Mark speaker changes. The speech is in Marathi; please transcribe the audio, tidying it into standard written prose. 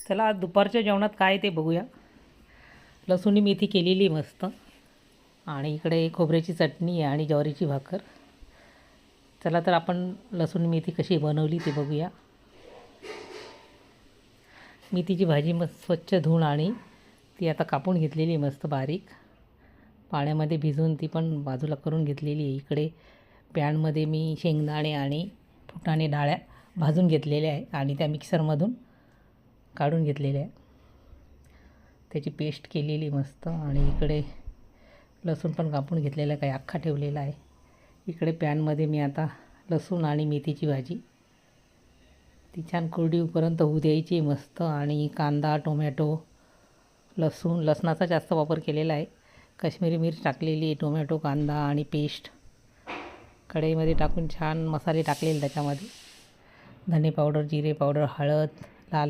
Speaker 1: चला आज दुपारच्या जेवणात काय ते बघूया. लसूणी मेथी केलेली मस्त आणि इकडे खोबऱ्याची चटणी आहे आणि ज्वारीची भाकर. चला तर आपण लसूण मेथी कशी बनवली ते बघूया. मेथीची भाजी मस्त स्वच्छ धुवून आणि ती आता कापून घेतलेली मस्त बारीक पाण्यामध्ये भिजवून ती पण बाजूला करून घेतलेली आहे. इकडे पॅनमध्ये मी शेंगदाणे आणि फुटाणे डाळ्या भाजून घेतलेल्या आहे आणि त्या मिक्सरमधून काढून घेतलेल्या आहे. त्याची पेस्ट केलेली मस्त आणि इकडे लसूण पण कापून घेतलेला आहे, काही अख्खा ठेवलेला आहे. इकडे पॅनमध्ये मी आता लसूण आणि मेथीची भाजी ती छान कोरडी होईपर्यंत होऊ द्यायची मस्त. आणि कांदा टोमॅटो लसणाचा जास्त वापर केलेला आहे. काश्मीरी मिर्च टाकलेली, टोमॅटो कांदा आणि पेस्ट कढईमध्ये टाकून छान मसाले टाकलेले त्याच्यामध्ये धने पावडर जिरे पावडर हळद